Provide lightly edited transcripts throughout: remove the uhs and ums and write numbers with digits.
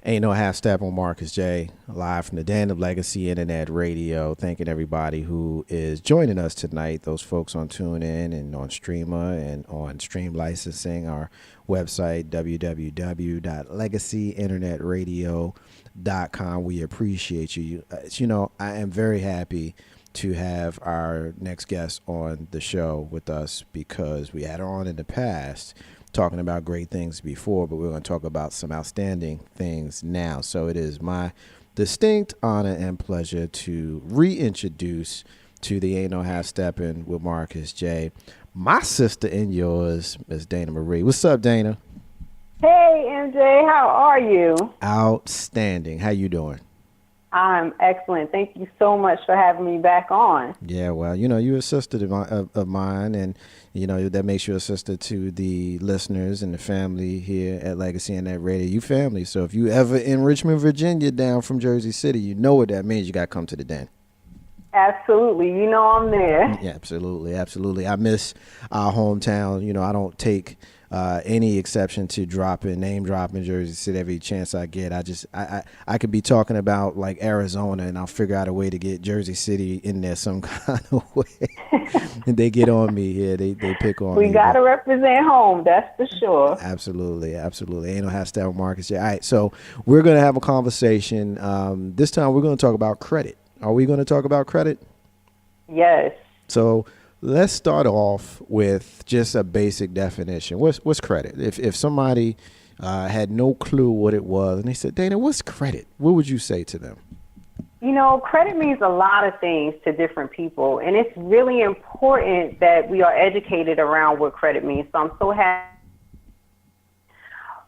Ain't no half step on Marcus J. Live from the den of Legacy Internet Radio. Thanking everybody who is joining us tonight. Those folks on TuneIn and on Streamer and on Stream Licensing. Our website, www.legacyinternetradio.com. We appreciate you. I am very happy to have our next guest on the show with us because we had her on in the past talking about great things before, but we're going to talk about some outstanding things now. So it is my distinct honor and pleasure to reintroduce to the Ain't No Half Steppin' with Marcus J, my sister and yours, Miss Dayna Marie. What's up, Dayna? Hey, MJ, how are you? Outstanding. How you doing? I'm excellent. Thank you so much for having me back on. Yeah, well, you're a sister of mine, and, that makes you a sister to the listeners and the family here at Legacy and Net Radio. You family. So if you ever in Richmond, Virginia, down from Jersey City, you know what that means. You got to come to the den. Absolutely. You know I'm there. Yeah, absolutely. Absolutely. I miss our hometown. I don't take any exception to name dropping Jersey City every chance I get. I could be talking about like Arizona and I'll figure out a way to get Jersey City in there some kind of way. And they get on me here. They pick on me. We got to represent home. That's for sure. Absolutely. Absolutely. Ain't no half step Marcus. Yeah. All right. So we're going to have a conversation. This time we're going to talk about credit. Are we going to talk about credit? Yes. So let's start off with just a basic definition. What's credit? If somebody had no clue what it was and they said, Dayna, what's credit? What would you say to them? Credit means a lot of things to different people, and it's really important that we are educated around what credit means. So I'm so happy.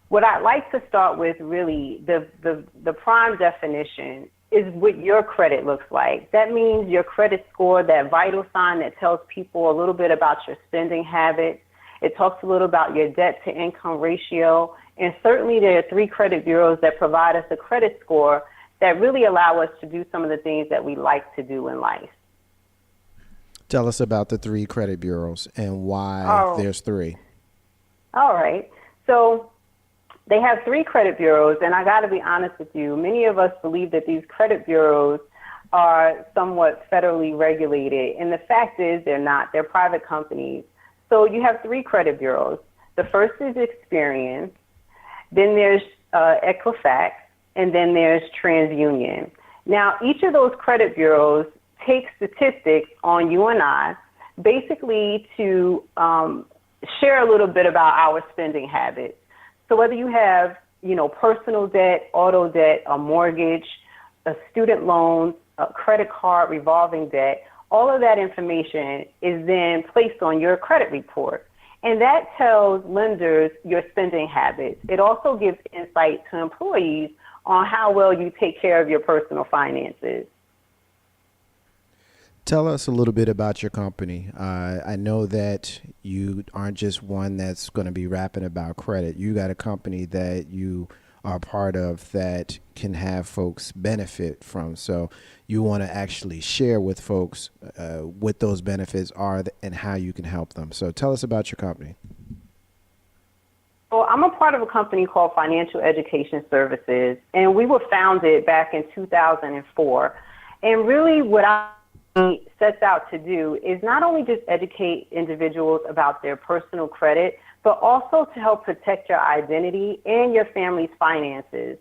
What I'd like to start with, really, the prime definition is what your credit looks like. That means your credit score, that vital sign that tells people a little bit about your spending habits. It talks a little about your debt to income ratio. And certainly there are 3 credit bureaus that provide us a credit score that really allow us to do some of the things that we like to do in life. Tell us about the 3 credit bureaus and why there's 3. All right. So they have 3 credit bureaus, and I got to be honest with you, many of us believe that these credit bureaus are somewhat federally regulated, and the fact is they're not. They're private companies. So you have 3 credit bureaus. The first is Experian, then there's Equifax, and then there's TransUnion. Now, each of those credit bureaus take statistics on you and I, basically to share a little bit about our spending habits. So whether you have, personal debt, auto debt, a mortgage, a student loan, a credit card, revolving debt, all of that information is then placed on your credit report. And that tells lenders your spending habits. It also gives insight to employees on how well you take care of your personal finances. Tell us a little bit about your company. I know that you aren't just one that's going to be rapping about credit. You got a company that you are part of that can have folks benefit from. So you want to actually share with folks what those benefits are and how you can help them. So tell us about your company. Well, I'm a part of a company called Financial Education Services, and we were founded back in 2004. And really what sets out to do is not only just educate individuals about their personal credit, but also to help protect your identity and your family's finances.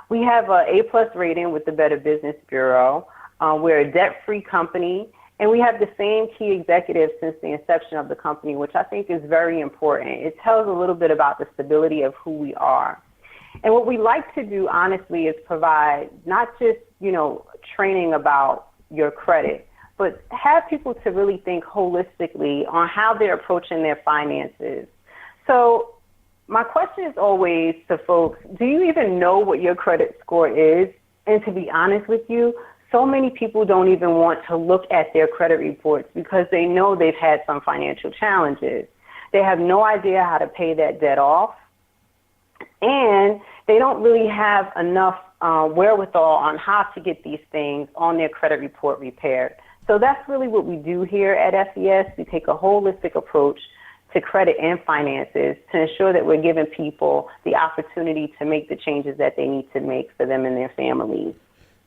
We have an A+ rating with the Better Business Bureau. We're a debt-free company, and we have the same key executives since the inception of the company, which I think is very important. It tells a little bit about the stability of who we are. And what we like to do, honestly, is provide not just, training about your credit, but have people to really think holistically on how they're approaching their finances. So my question is always to folks, do you even know what your credit score is? And to be honest with you, so many people don't even want to look at their credit reports because they know they've had some financial challenges. They have no idea how to pay that debt off, and they don't really have enough wherewithal on how to get these things on their credit report repaired. So that's really what we do here at FES. We take a holistic approach to credit and finances to ensure that we're giving people the opportunity to make the changes that they need to make for them and their families.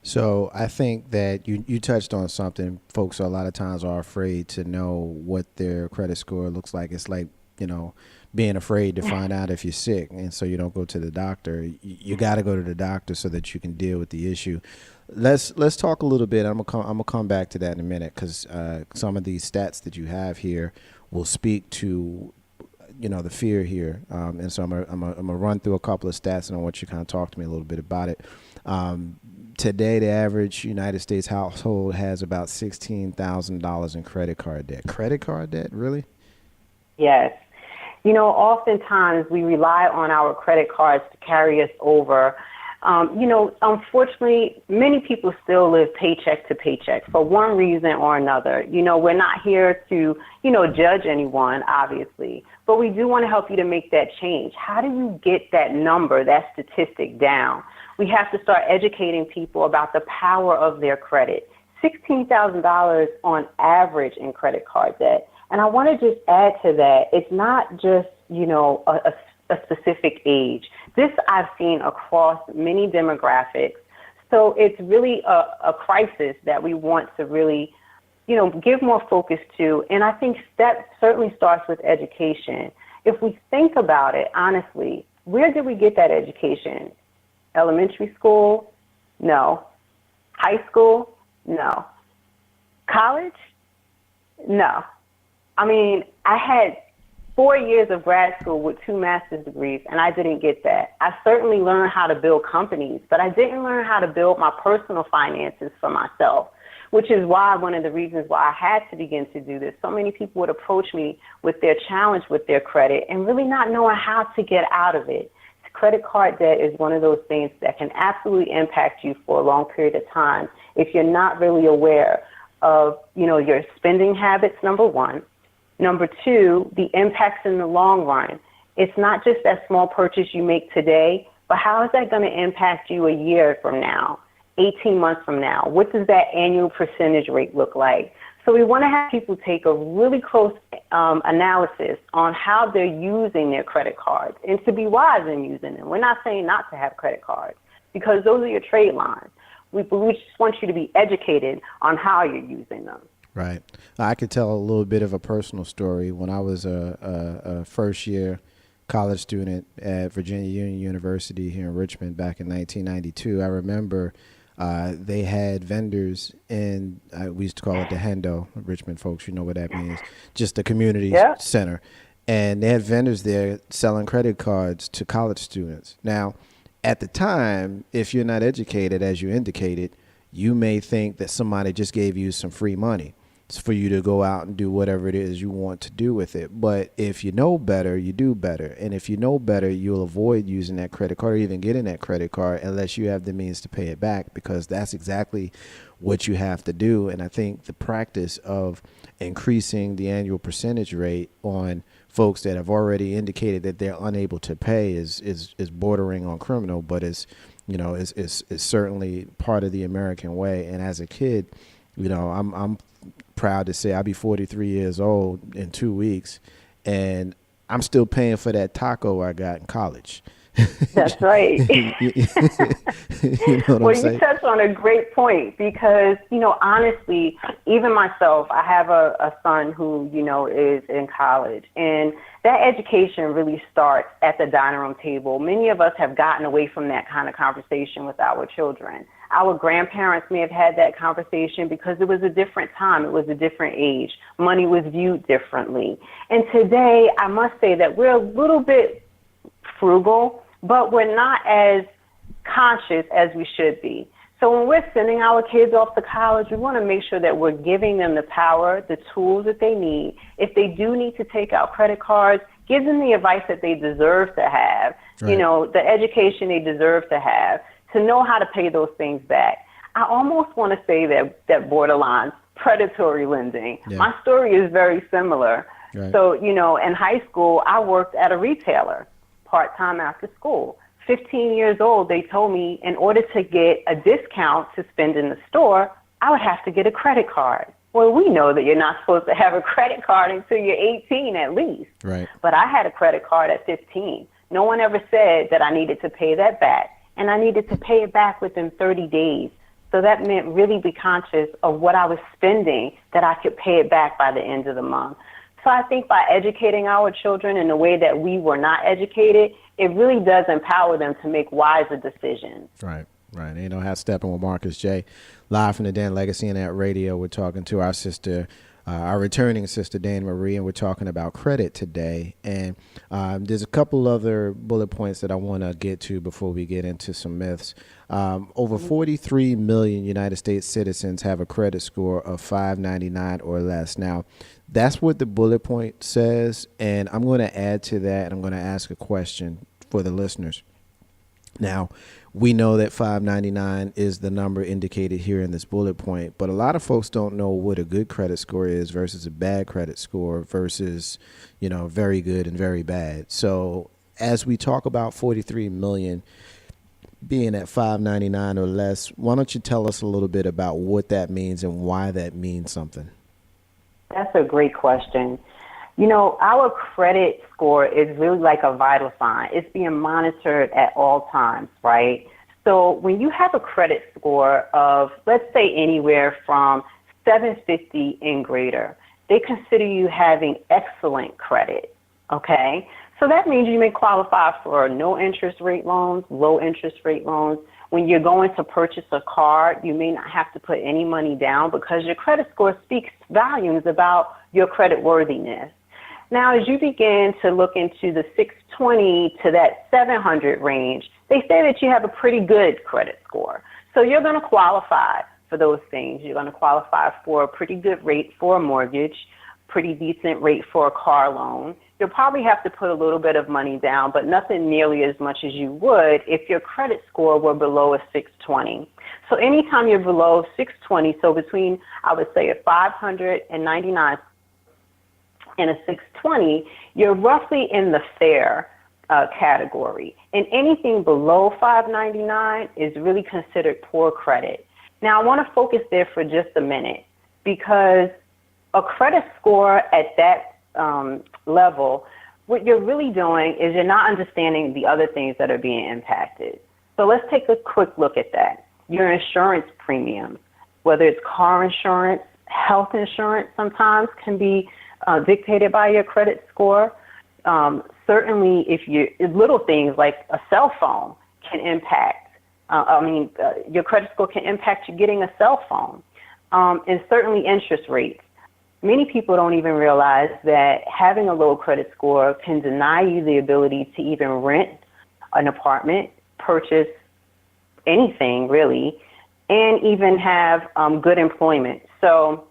So I think that you touched on something. Folks a lot of times are afraid to know what their credit score looks like. It's like, being afraid to find out if you're sick, and so you don't go to the doctor. You got to go to the doctor so that you can deal with the issue. Let's talk a little bit. I'm gonna come back to that in a minute, because some of these stats that you have here will speak to the fear here, and so I'm gonna run through a couple of stats, and I want you to kind of talk to me a little bit about it. Today, the average United States household has about $16,000 in credit card debt. Credit card debt, really? Yes. Oftentimes we rely on our credit cards to carry us over. Unfortunately, many people still live paycheck to paycheck for one reason or another. We're not here to, judge anyone, obviously, but we do want to help you to make that change. How do you get that number, that statistic down? We have to start educating people about the power of their credit. $16,000 on average in credit card debt. And I want to just add to that, it's not just, a specific age. This I've seen across many demographics. So it's really a crisis that we want to really, give more focus to. And I think that certainly starts with education. If we think about it, honestly, where did we get that education? Elementary school? No. High school? No. College? No. I mean, I had 4 years of grad school with 2 master's degrees, and I didn't get that. I certainly learned how to build companies, but I didn't learn how to build my personal finances for myself, which is why one of the reasons why I had to begin to do this. So many people would approach me with their challenge with their credit and really not knowing how to get out of it. Credit card debt is one of those things that can absolutely impact you for a long period of time if you're not really aware of, your spending habits, number one. Number two, the impacts in the long run. It's not just that small purchase you make today, but how is that going to impact you a year from now, 18 months from now? What does that annual percentage rate look like? So we want to have people take a really close analysis on how they're using their credit cards and to be wise in using them. We're not saying not to have credit cards because those are your trade lines. We just want you to be educated on how you're using them. Right. I could tell a little bit of a personal story. When I was a first-year college student at Virginia Union University here in Richmond back in 1992, I remember they had vendors in, we used to call it the Hendo, Richmond folks, you know what that means, just a community center. And they had vendors there selling credit cards to college students. Now, at the time, if you're not educated, as you indicated, you may think that somebody just gave you some free money. It's for you to go out and do whatever it is you want to do with it. But if you know better, you do better. And if you know better, you'll avoid using that credit card or even getting that credit card unless you have the means to pay it back, because that's exactly what you have to do. And I think the practice of increasing the annual percentage rate on folks that have already indicated that they're unable to pay is bordering on criminal, but is certainly part of the American way. And as a kid, I'm proud to say I'll be 43 years old in 2 weeks, and I'm still paying for that taco I got in college. That's right. You know what I'm saying? You touched on a great point because, honestly, even myself, I have a son who, is in college, and that education really starts at the dining room table. Many of us have gotten away from that kind of conversation with our children. Our grandparents may have had that conversation because it was a different time. It was a different age. Money was viewed differently. And today, I must say that we're a little bit frugal, but we're not as conscious as we should be. So when we're sending our kids off to college, we want to make sure that we're giving them the power, the tools that they need. If they do need to take out credit cards, give them the advice that they deserve to have, right. The education they deserve to have, to know how to pay those things back. I almost want to say that borderline predatory lending. Yeah. My story is very similar. Right. So, in high school, I worked at a retailer part-time after school. 15 years old, they told me in order to get a discount to spend in the store, I would have to get a credit card. Well, we know that you're not supposed to have a credit card until you're 18 at least. Right. But I had a credit card at 15. No one ever said that I needed to pay that back, and I needed to pay it back within 30 days. So that meant really be conscious of what I was spending, that I could pay it back by the end of the month. So I think by educating our children in a way that we were not educated, it really does empower them to make wiser decisions. Right. Right. You know, how stepping with Marcus J. Live from the Den Legacy Internet Radio. We're talking to our sister, our returning sister, Dayna Marie, and we're talking about credit today. And there's a couple other bullet points that I want to get to before we get into some myths. Over 43 million United States citizens have a credit score of 599 or less. Now, that's what the bullet point says. And I'm going to add to that, and I'm going to ask a question for the listeners. Now, we know that 599 is the number indicated here in this bullet point, but a lot of folks don't know what a good credit score is versus a bad credit score versus, you know, very good and very bad. So as we talk about 43 million being at 599 or less, why don't you tell us a little bit about what that means and why that means something? That's a great question. You know, our credit score is really like a vital sign. It's being monitored at all times, right? So when you have a credit score of, let's say, anywhere from 750 and greater, they consider you having excellent credit, okay? So that means you may qualify for no interest rate loans, low interest rate loans. When you're going to purchase a car, you may not have to put any money down because your credit score speaks volumes about your credit worthiness. Now, as you begin to look into the 620 to that 700 range, they say that you have a pretty good credit score. So you're going to qualify for those things. You're going to qualify for a pretty good rate for a mortgage, pretty decent rate for a car loan. You'll probably have to put a little bit of money down, but nothing nearly as much as you would if your credit score were below a 620. So anytime you're below 620, so between, I would say, a 599 and a 620, you're roughly in the fair category. And anything below 599 is really considered poor credit. Now, I want to focus there for just a minute because a credit score at that level, what you're really doing is you're not understanding the other things that are being impacted. So let's take a quick look at that. Your insurance premiums, whether it's car insurance, health insurance sometimes can be dictated by your credit score. Certainly, if you little things like a cell phone can impact. Your credit score can impact you getting a cell phone, and certainly interest rates. Many people don't even realize that having a low credit score can deny you the ability to even rent an apartment, purchase anything really, and even have good employment. So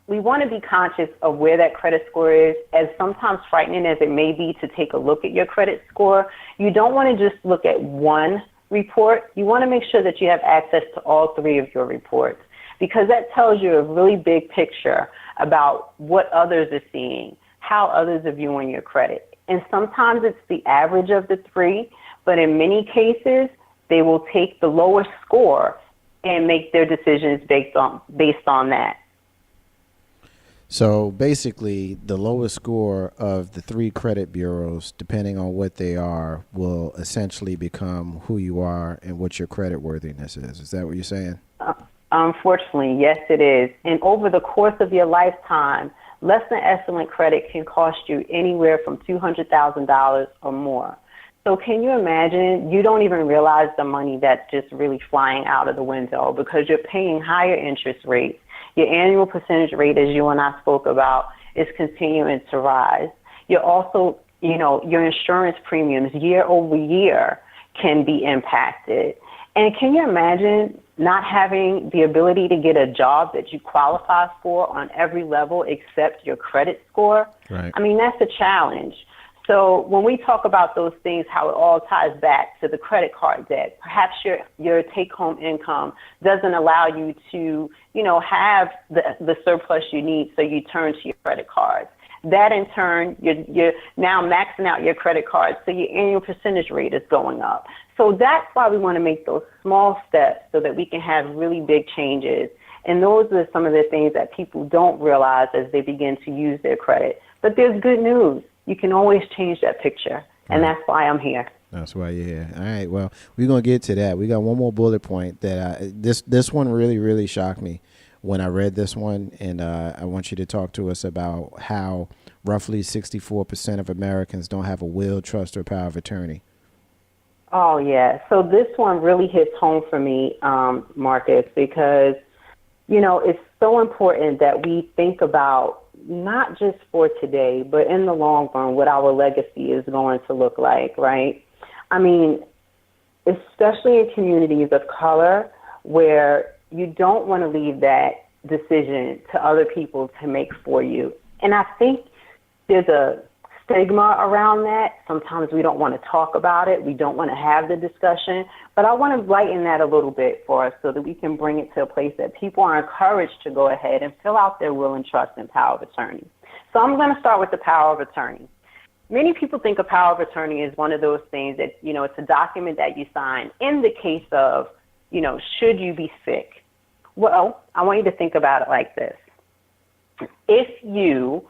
we want to be conscious of where that credit score is. As sometimes frightening as it may be to take a look at your credit score, you don't want to just look at one report. You want to make sure that you have access to all three of your reports because that tells you a really big picture about what others are seeing, how others are viewing your credit. And sometimes it's the average of the three, but in many cases, they will take the lowest score and make their decisions based on that. So basically, the lowest score of the three credit bureaus, depending on what they are, will essentially become who you are and what your credit worthiness is. Is that what you're saying? Unfortunately, yes, it is. And over the course of your lifetime, less than excellent credit can cost you anywhere from $200,000 or more. So can you imagine? You don't even realize the money that's just really flying out of the window because you're paying higher interest rates. Your annual percentage rate, as you and I spoke about, is continuing to rise. You're also, your insurance premiums year over year can be impacted. And can you imagine not having the ability to get a job that you qualify for on every level except your credit score? Right. I mean, that's a challenge. So when we talk about those things, how it all ties back to the credit card debt, perhaps your take-home income doesn't allow you to, have the surplus you need, so you turn to your credit cards. That in turn, you're now maxing out your credit cards, so your annual percentage rate is going up. So that's why we want to make those small steps so that we can have really big changes. And those are some of the things that people don't realize as they begin to use their credit. But there's good news. You can always change that picture, and that's why I'm here. That's why you're here. All right. Well, we're gonna get to that. We got one more bullet point that this one really shocked me when I read this one, and I want you to talk to us about how roughly 64% of Americans don't have a will, trust, or power of attorney. Oh yeah. So this one really hits home for me, Marcus, because it's so important that we think about not just for today, but in the long run, what our legacy is going to look like, right? I mean, especially in communities of color where you don't want to leave that decision to other people to make for you. And I think there's a stigma around that. Sometimes we don't want to talk about it. We don't want to have the discussion. But I want to lighten that a little bit for us so that we can bring it to a place that people are encouraged to go ahead and fill out their will and trust and power of attorney. So I'm going to start with the power of attorney. Many people think a power of attorney is one of those things that, it's a document that you sign in the case of, should you be sick? Well, I want you to think about it like this. If you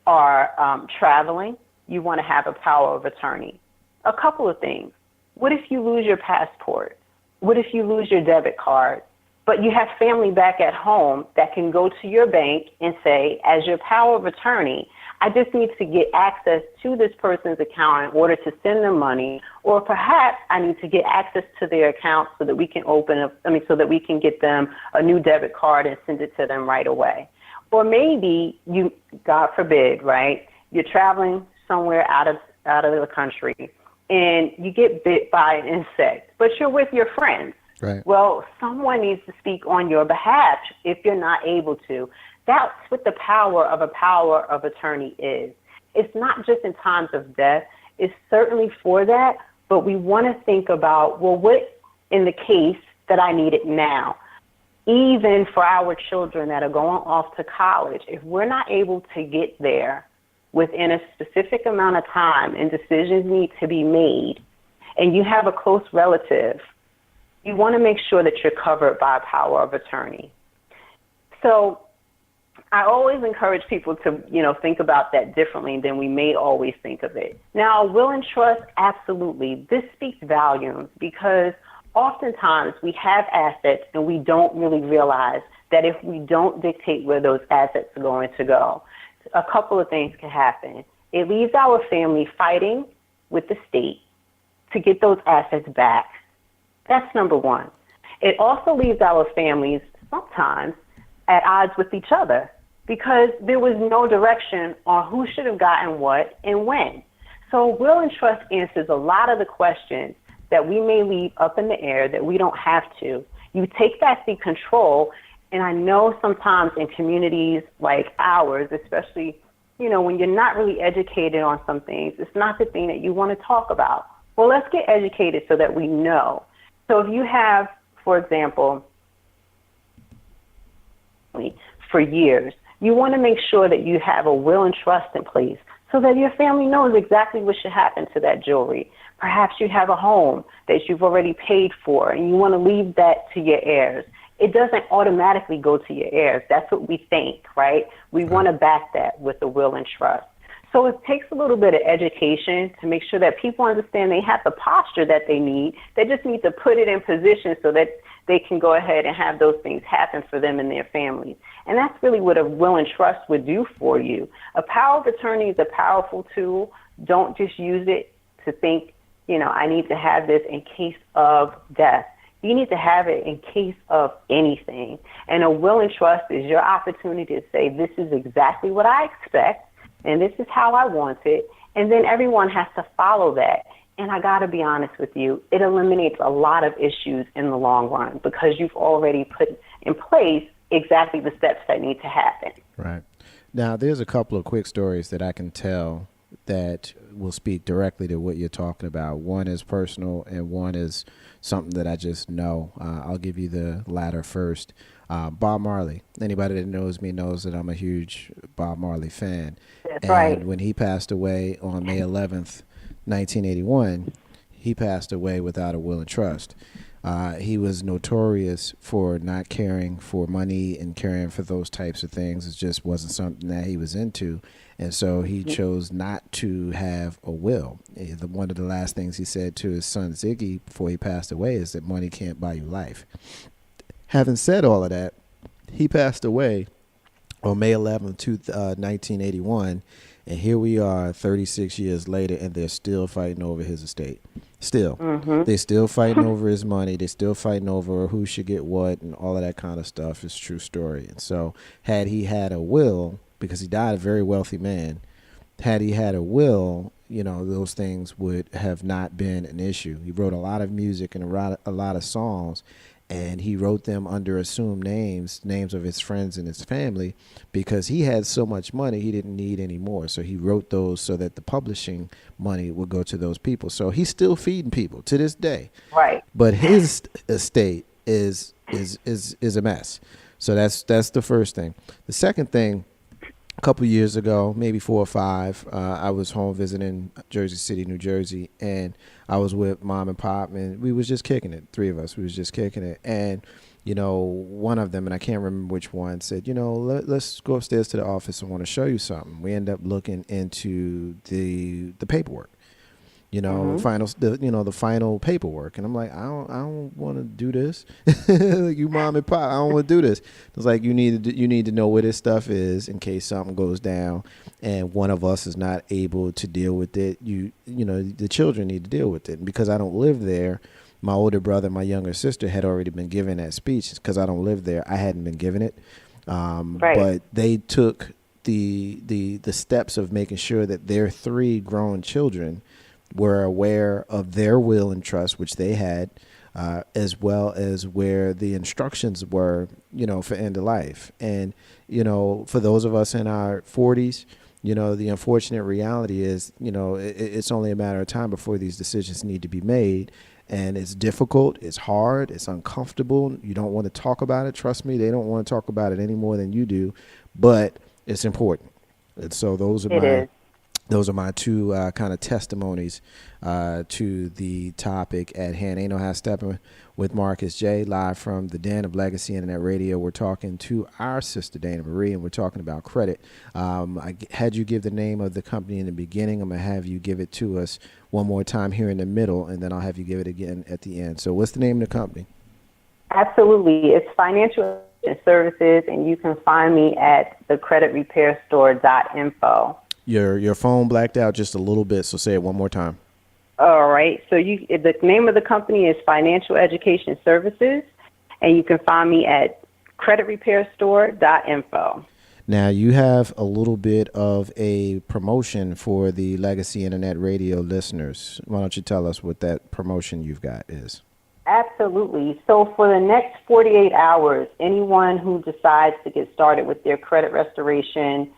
are traveling, you want to have a power of attorney. A couple of things. What if you lose your passport? What if you lose your debit card? But you have family back at home that can go to your bank and say, as your power of attorney, I just need to get access to this person's account in order to send them money, or perhaps I need to get access to their account so that we can so that we can get them a new debit card and send it to them right away. Or maybe you, God forbid, right? You're traveling somewhere out of the country and you get bit by an insect, but you're with your friends. Right. Well, someone needs to speak on your behalf if you're not able to. That's what the power of attorney is. It's not just in times of death. It's certainly for that, but we want to think about, well, what in the case that I need it now? Even for our children that are going off to college, if we're not able to get there within a specific amount of time and decisions need to be made, and you have a close relative, you want to make sure that you're covered by a power of attorney. So I always encourage people to, think about that differently than we may always think of it. Now, will and trust, absolutely. This speaks volumes because oftentimes we have assets and we don't really realize that if we don't dictate where those assets are going to go, a couple of things can happen. It leaves our family fighting with the state to get those assets back. That's number one. It also leaves our families sometimes at odds with each other because there was no direction on who should have gotten what and when. So will and trust answers a lot of the questions that we may leave up in the air that we don't have to. You take back the control, and I know sometimes in communities like ours, especially, when you're not really educated on some things, it's not the thing that you want to talk about. Well, let's get educated so that we know. So if you have, for example, for years, you want to make sure that you have a will and trust in place so that your family knows exactly what should happen to that jewelry. Perhaps you have a home that you've already paid for and you want to leave that to your heirs. It doesn't automatically go to your heirs. That's what we think, right? We want to back that with a will and trust. So it takes a little bit of education to make sure that people understand they have the posture that they need. They just need to put it in position so that they can go ahead and have those things happen for them and their families. And that's really what a will and trust would do for you. A power of attorney is a powerful tool. Don't just use it to think, I need to have this in case of death. You need to have it in case of anything. And a will and trust is your opportunity to say, this is exactly what I expect, and this is how I want it. And then everyone has to follow that. And I got to be honest with you, it eliminates a lot of issues in the long run because you've already put in place exactly the steps that need to happen. Right. Now, there's a couple of quick stories that I can tell that will speak directly to what you're talking about. One is personal and one is something that I just know. I'll give you the latter first. Bob Marley. Anybody that knows me knows that I'm a huge Bob Marley fan. That's and right. When he passed away on May 11th, 1981, he passed away without a will and trust. He was notorious for not caring for money and caring for those types of things. It just wasn't something that he was into. And so he chose not to have a will. One of the last things he said to his son Ziggy before he passed away is that money can't buy you life. Having said all of that, he passed away on May 11th, 1981. And here we are 36 years later, and they're still fighting over his estate. Still. They're still fighting over his money. They're still fighting over who should get what and all of that kind of stuff. It's a true story. And so had he had a will, because he died a very wealthy man, had he had a will, those things would have not been an issue. He wrote a lot of music and a lot of songs, and he wrote them under assumed names of his friends and his family, because he had so much money he didn't need any more. So he wrote those so that the publishing money would go to those people. So he's still feeding people to this day. Right. But his estate is a mess. So that's the first thing. The second thing, a couple years ago, maybe 4 or 5, I was home visiting Jersey City, New Jersey, and I was with Mom and Pop, and we was just kicking it. 3 of us, we was just kicking it. And, one of them, and I can't remember which one, said, let's go upstairs to the office. I want to show you something. We end up looking into the paperwork. The final paperwork. And I'm like, I don't want to do this. Like, you Mom and Pop, I don't want to do this. It's like, you need to know where this stuff is in case something goes down and one of us is not able to deal with it. The children need to deal with it. And because I don't live there, my older brother and my younger sister had already been given that speech. Because I don't live there, I hadn't been given it. Right. But they took the steps of making sure that their 3 grown children were aware of their will and trust, which they had, as well as where the instructions were, for end of life. And, for those of us in our 40s, the unfortunate reality is, it's only a matter of time before these decisions need to be made. And it's difficult, it's hard, it's uncomfortable. You don't want to talk about it. Trust me, they don't want to talk about it any more than you do, but it's important. And so those are my 2 kind of testimonies to the topic at hand. Ain't No Half Stepping with Marcus J, live from the den of Legacy Internet Radio. We're talking to our sister Dayna Marie, and we're talking about credit. I had you give the name of the company in the beginning. I'm going to have you give it to us one more time here in the middle, and then I'll have you give it again at the end. So what's the name of the company? Absolutely. It's Financial Services, and you can find me at thecreditrepairstore.info. Your phone blacked out just a little bit, so say it one more time. All right. So the name of the company is Financial Education Services, and you can find me at creditrepairstore.info. Now, you have a little bit of a promotion for the Legacy Internet Radio listeners. Why don't you tell us what that promotion you've got is? Absolutely. So for the next 48 hours, anyone who decides to get started with their credit restoration,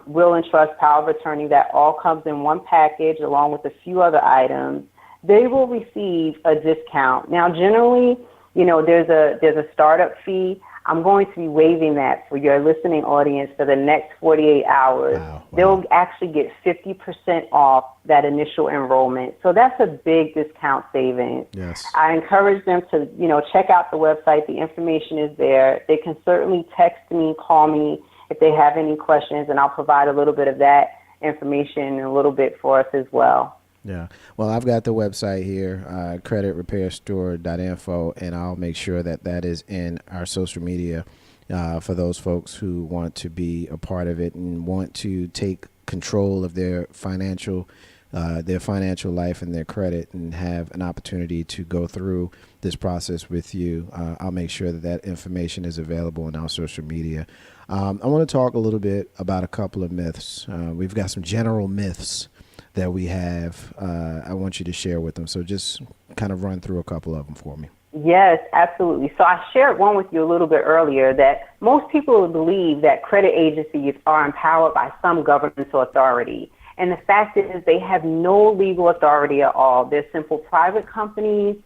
will and trust, power of attorney, that all comes in one package along with a few other items, they will receive a discount. Now, generally, there's a startup fee. I'm going to be waiving that for your listening audience for the next 48 hours. Wow. They'll actually get 50% off that initial enrollment. So that's a big discount savings. Yes. I encourage them to, check out the website. The information is there. They can certainly text me, call me if they have any questions, and I'll provide a little bit of that information a little bit for us as well. Yeah. Well, I've got the website here, creditrepairstore.info, and I'll make sure that is in our social media for those folks who want to be a part of it and want to take control of their financial life and their credit and have an opportunity to go through this process with you. I'll make sure that information is available in our social media. I want to talk a little bit about a couple of myths. We've got some general myths that we have. I want you to share with them. So just kind of run through a couple of them for me. Yes, absolutely. So I shared one with you a little bit earlier that most people believe that credit agencies are empowered by some governmental authority. And the fact is they have no legal authority at all. They're simple private companies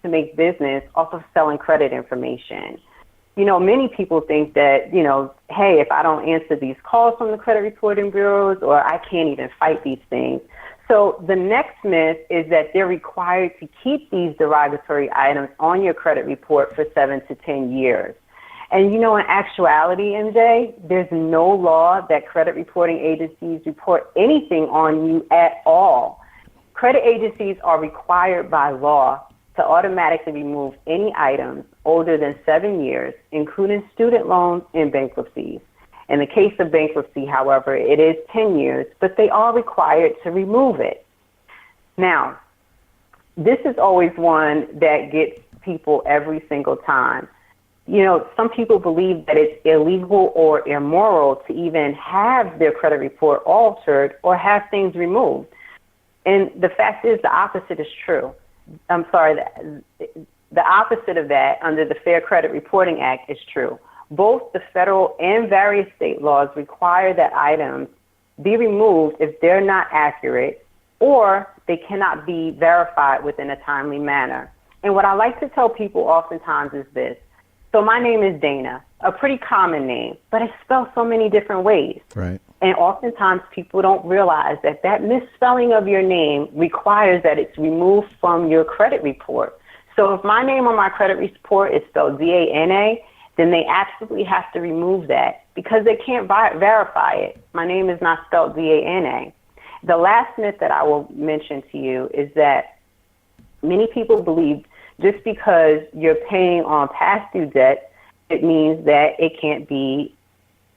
to make business off of selling credit information. Many people think that, hey, if I don't answer these calls from the credit reporting bureaus, or I can't even fight these things. So the next myth is that they're required to keep these derogatory items on your credit report for 7 to 10 years. And in actuality, MJ, there's no law that credit reporting agencies report anything on you at all. Credit agencies are required by law to automatically remove any items older than 7 years, including student loans and bankruptcies. In the case of bankruptcy, however, it is 10 years, but they are required to remove it. Now, this is always one that gets people every single time. Some people believe that it's illegal or immoral to even have their credit report altered or have things removed. And the fact is the opposite is true. I'm sorry, the opposite of that under the Fair Credit Reporting Act is true. Both the federal and various state laws require that items be removed if they're not accurate or they cannot be verified within a timely manner. And what I like to tell people oftentimes is this. So my name is Dayna, a pretty common name, but it's spelled so many different ways. Right. And oftentimes people don't realize that misspelling of your name requires that it's removed from your credit report. So if my name on my credit report is spelled D-A-N-A, then they absolutely have to remove that because they can't verify it. My name is not spelled D-A-N-A. The last myth that I will mention to you is that many people believe just because you're paying on past due debt, it means that it can't be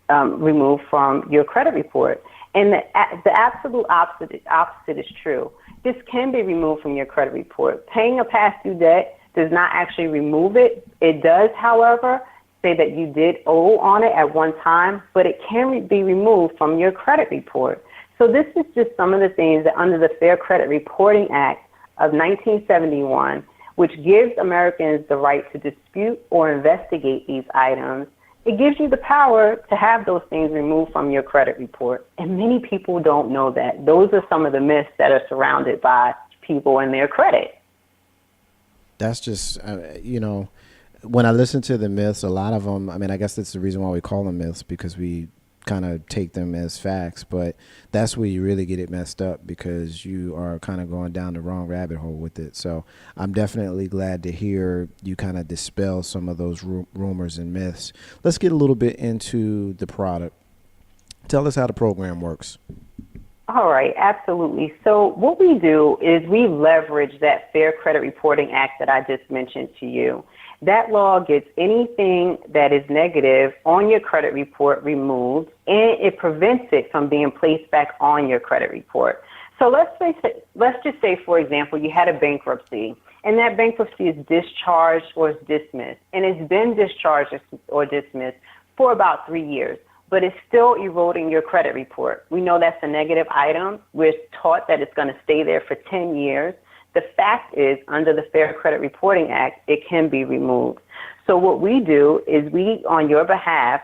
removed from your credit report. And the absolute opposite is true. This can be removed from your credit report. Paying a past due debt does not actually remove it. It does, however, say that you did owe on it at one time, but it can be removed from your credit report. So this is just some of the things that under the Fair Credit Reporting Act of 1971, which gives Americans the right to dispute or investigate these items, it gives you the power to have those things removed from your credit report. And many people don't know that. Those are some of the myths that are surrounded by people and their credit. That's just, when I listen to the myths, a lot of them, I guess that's the reason why we call them myths, because we kind of take them as facts, but that's where you really get it messed up because you are kind of going down the wrong rabbit hole with it. So I'm definitely glad to hear you kind of dispel some of those rumors and myths. Let's get a little bit into the product. Tell us how the program works. All right, absolutely. So what we do is we leverage that Fair Credit Reporting Act that I just mentioned to you. That law gets anything that is negative on your credit report removed, and it prevents it from being placed back on your credit report. So let's just say, for example, you had a bankruptcy, and that bankruptcy is discharged or is dismissed, and it's been discharged or dismissed for about 3 years, but it's still eroding your credit report. We know that's a negative item. We're taught that it's going to stay there for 10 years. The fact is, under the Fair Credit Reporting Act, it can be removed. So what we do is we, on your behalf,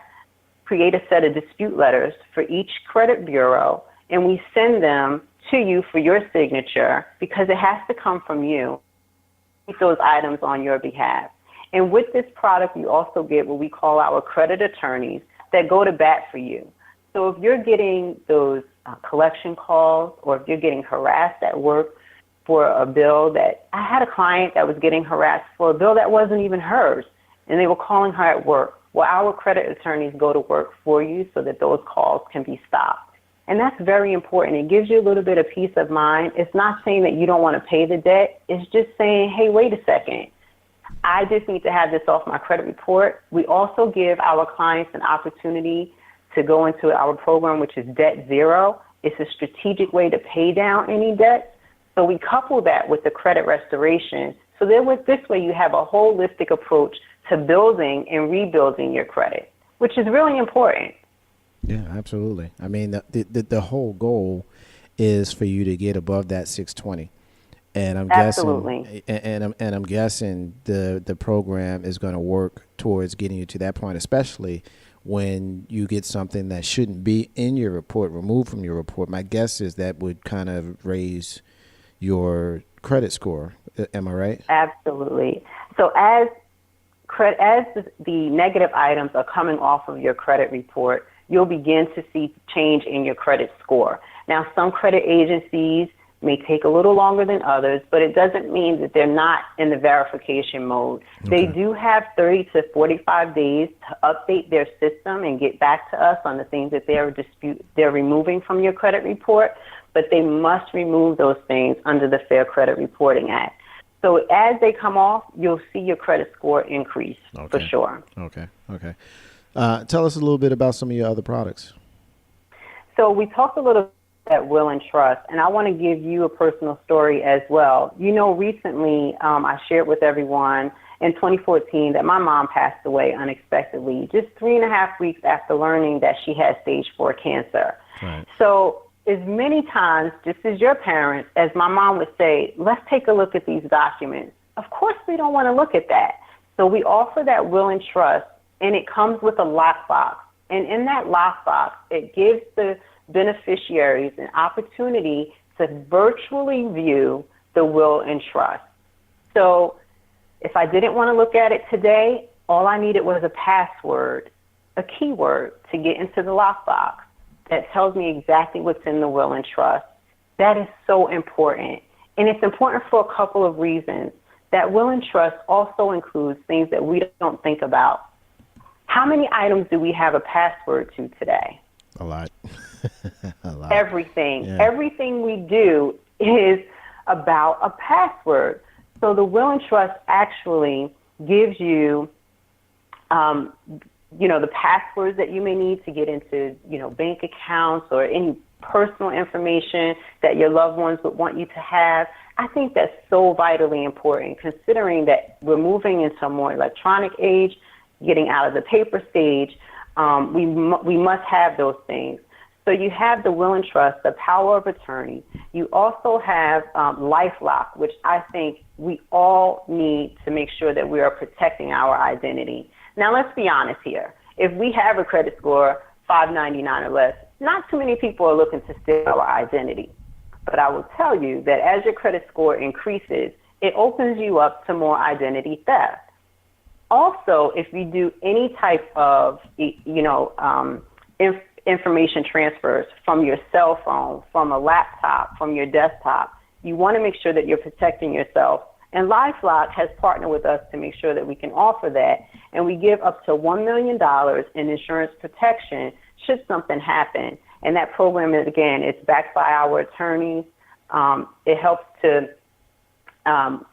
create a set of dispute letters for each credit bureau, and we send them to you for your signature because it has to come from you. Keep those items on your behalf. And with this product, you also get what we call our credit attorneys that go to bat for you. So if you're getting those collection calls or if you're getting harassed at work for a bill that I had a client that was getting harassed for a bill that wasn't even hers, and they were calling her at work. Well, our credit attorneys go to work for you so that those calls can be stopped. And that's very important. It gives you a little bit of peace of mind. It's not saying that you don't want to pay the debt. It's just saying, hey, wait a second. I just need to have this off my credit report. We also give our clients an opportunity to go into our program, which is Debt Zero. It's a strategic way to pay down any debt. So we couple that with the credit restoration. So this way you have a holistic approach to building and rebuilding your credit, which is really important. Yeah, absolutely. The whole goal is for you to get above that 620. And I'm absolutely. guessing, and I'm guessing the program is going to work towards getting you to that point, especially when you get something that shouldn't be in your report removed from your report. My guess is that would kind of raise your credit score. Am I right? Absolutely. So as the negative items are coming off of your credit report, you'll begin to see change in your credit score. Now, some credit agencies may take a little longer than others, but it doesn't mean that they're not in the verification mode. They do have 30 to 45 days to update their system and get back to us on the things that they're removing from your credit report, but they must remove those things under the Fair Credit Reporting Act. So as they come off, you'll see your credit score increase for sure. Okay. Tell us a little bit about some of your other products. So we talked a little at will and trust, and I want to give you a personal story as well. You know, recently I shared with everyone in 2014 that my mom passed away unexpectedly, just 3.5 weeks after learning that she had stage 4 cancer. Right. So as many times, just as your parents, as my mom would say, let's take a look at these documents. Of course we don't want to look at that. So we offer that will and trust, and it comes with a lockbox. And in that lockbox, it gives the beneficiaries an opportunity to virtually view the will and trust. So if I didn't want to look at it today, all I needed was a password, a keyword to get into the lockbox that tells me exactly what's in the will and trust. That is so important. And it's important for a couple of reasons. That will and trust also includes things that we don't think about. How many items do we have a password to today? A lot. A lot. Everything. Yeah. Everything we do is about a password. So the will and trust actually gives you, the passwords that you may need to get into, bank accounts or any personal information that your loved ones would want you to have. I think that's so vitally important, considering that we're moving into a more electronic age, getting out of the paper stage. We must have those things. So you have the will and trust, the power of attorney. You also have LifeLock, which I think we all need to make sure that we are protecting our identity. Now, let's be honest here. If we have a credit score 599 or less, not too many people are looking to steal our identity. But I will tell you that as your credit score increases, it opens you up to more identity theft. Also, if you do any type of, information transfers from your cell phone, from a laptop, from your desktop, you want to make sure that you're protecting yourself. And LifeLock has partnered with us to make sure that we can offer that. And we give up to $1 million in insurance protection should something happen. And that program is, again, it's backed by our attorneys. It helps to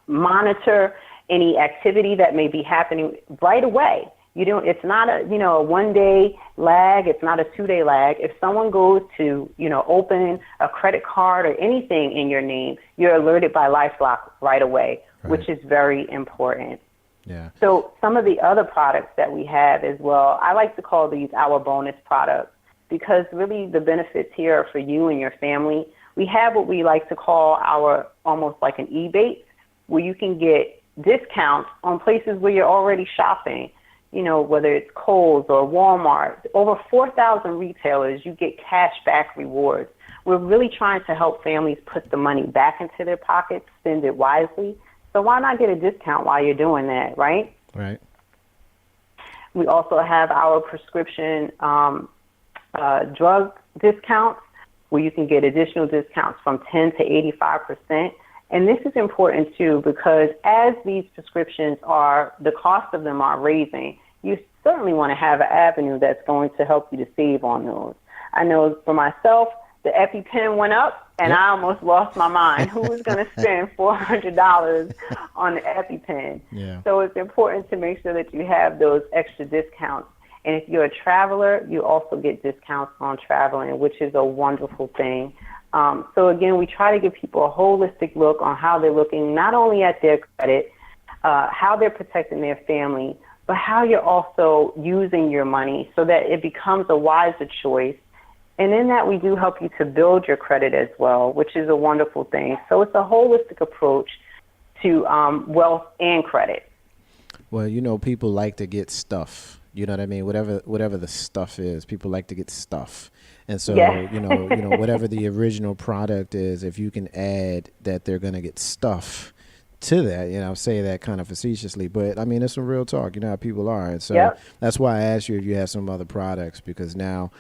monitor any activity that may be happening right away. It's not a 1-day lag. It's not a 2-day lag. If someone goes to, open a credit card or anything in your name, you're alerted by LifeLock right away, which is very important. Yeah. So some of the other products that we have as well, I like to call these our bonus products, because really the benefits here are for you and your family. We have what we like to call our almost like an rebate, where you can get discounts on places where you're already shopping. Whether it's Kohl's or Walmart, over 4,000 retailers, you get cash back rewards. We're really trying to help families put the money back into their pockets, spend it wisely. So why not get a discount while you're doing that, right? Right. We also have our prescription drug discounts, where you can get additional discounts from 10 to 85%. And this is important, too, because as these prescriptions the cost of them are raising, you certainly want to have an avenue that's going to help you to save on those. I know for myself, the EpiPen went up, and I almost lost my mind. Who was going to spend $400 on the EpiPen? Yeah. So it's important to make sure that you have those extra discounts. And if you're a traveler, you also get discounts on traveling, which is a wonderful thing. So again, we try to give people a holistic look on how they're looking, not only at their credit, how they're protecting their family, but how you're also using your money so that it becomes a wiser choice. And in that, we do help you to build your credit as well, which is a wonderful thing. So it's a holistic approach to wealth and credit. Well, people like to get stuff. You know what I mean? Whatever the stuff is, people like to get stuff. And so, whatever the original product is, if you can add that they're going to get stuff, to that. Say that kind of facetiously, but I mean, it's some real talk. You know how people are, and so Yep. that's why I asked you if you have some other products, because now,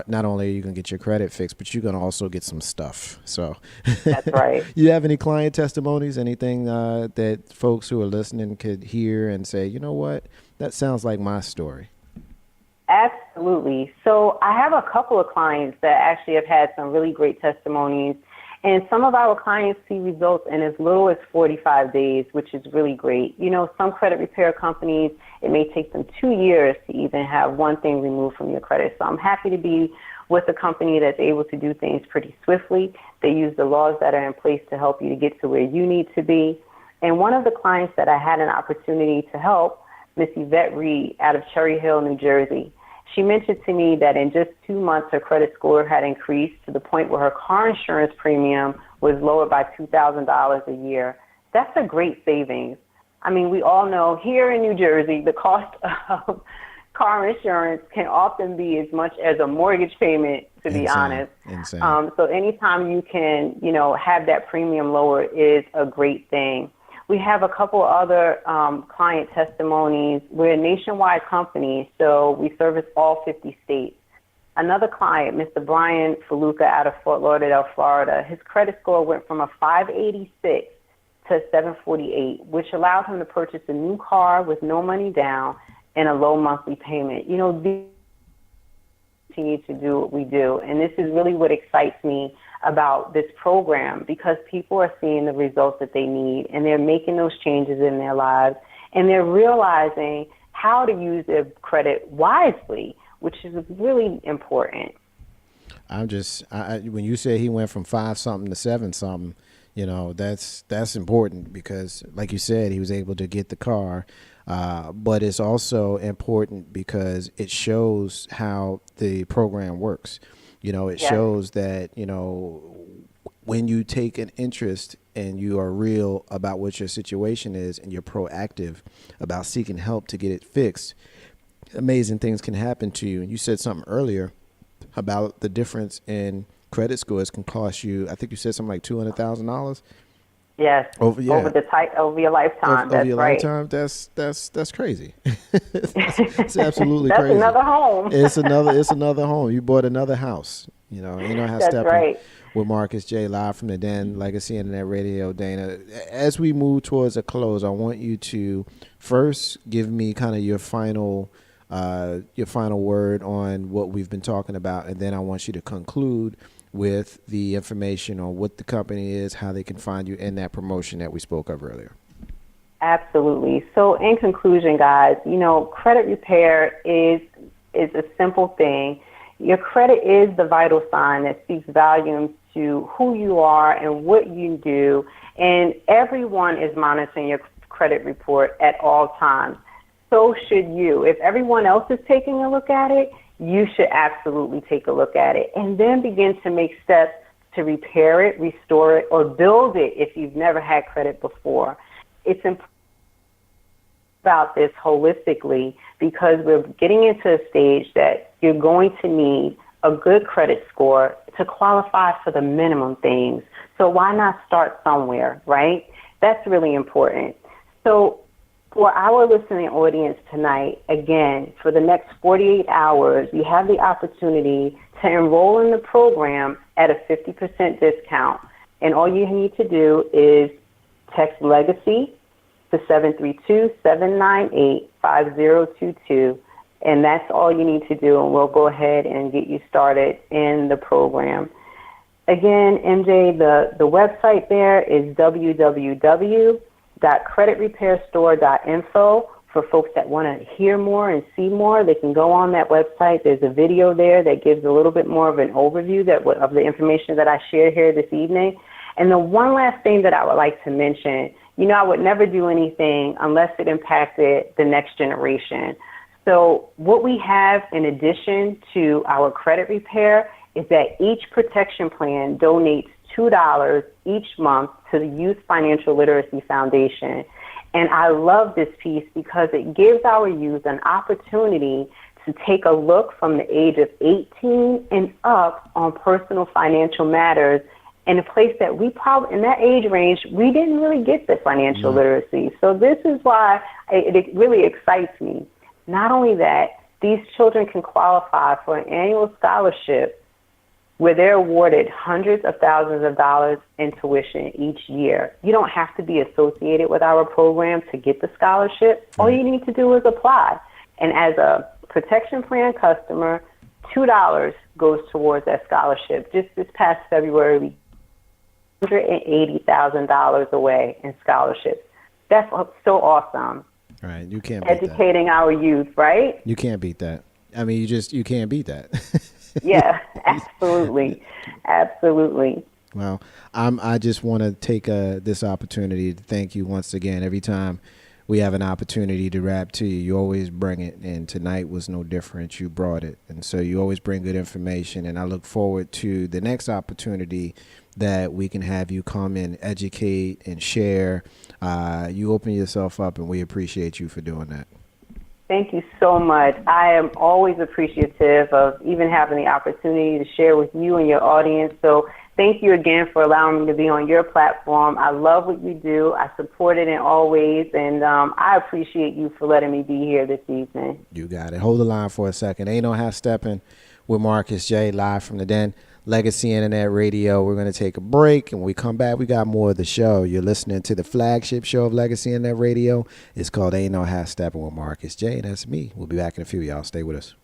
not only are you gonna get your credit fixed, but you're gonna also get some stuff. So, That's right. you have any client testimonies? Anything that folks who are listening could hear and say, you know what, that sounds like my story? Absolutely. So I have a couple of clients that actually have had some really great testimonies. And some of our clients see results in as little as 45 days, which is really great. Some credit repair companies, it may take them 2 years to even have one thing removed from your credit. So I'm happy to be with a company that's able to do things pretty swiftly. They use the laws that are in place to help you to get to where you need to be. And one of the clients that I had an opportunity to help, Miss Yvette Reed out of Cherry Hill, New Jersey, she mentioned to me that in just 2 months, her credit score had increased to the point where her car insurance premium was lowered by $2,000 a year. That's a great savings. I mean, we all know here in New Jersey, the cost of car insurance can often be as much as a mortgage payment, to be honest. Insane. So anytime you can, have that premium lower is a great thing. We have a couple other client testimonies. We're a nationwide company, so we service all 50 states. Another client, Mr. Brian Faluca out of Fort Lauderdale, Florida, his credit score went from a 586 to 748, which allowed him to purchase a new car with no money down and a low monthly payment. These continue to do what we do, and this is really what excites me about this program, because people are seeing the results that they need, and they're making those changes in their lives, and they're realizing how to use their credit wisely, which is really important. When you say he went from 5 something to 7 something, that's important, because like you said, he was able to get the car. But it's also important because it shows how the program works. It Yes. shows that, when you take an interest and you are real about what your situation is and you're proactive about seeking help to get it fixed, amazing things can happen to you. And you said something earlier about the difference in credit scores can cost you, I think you said something like $200,000. Yes, over your lifetime. Over That's your right. lifetime, that's crazy. It's absolutely That's crazy. another home. It's another home. You bought another house. How That's stepping right. with Marcus J. live from the Den, Legacy Internet Radio, Dayna. As we move towards a close, I want you to first give me kind of your final word on what we've been talking about, and then I want you to conclude with the information on what the company is, how they can find you, and that promotion that we spoke of earlier. Absolutely. So in conclusion, guys, credit repair is a simple thing. Your credit is the vital sign that speaks volumes to who you are and what you do, and everyone is monitoring your credit report at all times. So should you. If everyone else is taking a look at it, you should absolutely take a look at it, and then begin to make steps to repair it, restore it, or build it if you've never had credit before. It's important about this holistically, because we're getting into a stage that you're going to need a good credit score to qualify for the minimum things. So why not start somewhere, right? That's really important. So for our listening audience tonight, again, for the next 48 hours, you have the opportunity to enroll in the program at a 50% discount. And all you need to do is text Legacy to 732-798-5022. And that's all you need to do, and we'll go ahead and get you started in the program. Again, MJ, the website there is www.creditrepairstore.info. For folks that want to hear more and see more, they can go on that website. There's a video there that gives a little bit more of an overview of the information that I shared here this evening. And the one last thing that I would like to mention, I would never do anything unless it impacted the next generation. So what we have in addition to our credit repair is that each protection plan donates $2 each month to the Youth Financial Literacy Foundation. And I love this piece because it gives our youth an opportunity to take a look from the age of 18 and up on personal financial matters in a place that we probably, in that age range, we didn't really get the financial literacy. So this is why it really excites me. Not only that, these children can qualify for an annual scholarship where they're awarded hundreds of thousands of dollars in tuition each year. You don't have to be associated with our program to get the scholarship. All you need to do is apply. And as a protection plan customer, $2 goes towards that scholarship. Just this past February, we $180,000 away in scholarships. That's so awesome. Right, you can't beat educating our youth, right? You can't beat that. I mean, you can't beat that. Yeah, absolutely, absolutely. Well, I just want to take this opportunity to thank you once again. Every time we have an opportunity to rap to you, you always bring it, and tonight was no different. You brought it, and so you always bring good information, and I look forward to the next opportunity that we can have you come and educate and share. You open yourself up, and we appreciate you for doing that. Thank you so much. I am always appreciative of even having the opportunity to share with you and your audience. So thank you again for allowing me to be on your platform. I love what you do. I support it in all ways, and I appreciate you for letting me be here this evening. You got it. Hold the line for a second. Ain't No Half Stepping with Marcus J, live from the Den. Legacy Internet Radio. We're going to take a break, and when we come back, we got more of the show. You're listening to the flagship show of Legacy Internet Radio. It's called Ain't No Half Stepping with Marcus J, and that's me. We'll be back in a few. Y'all stay with us.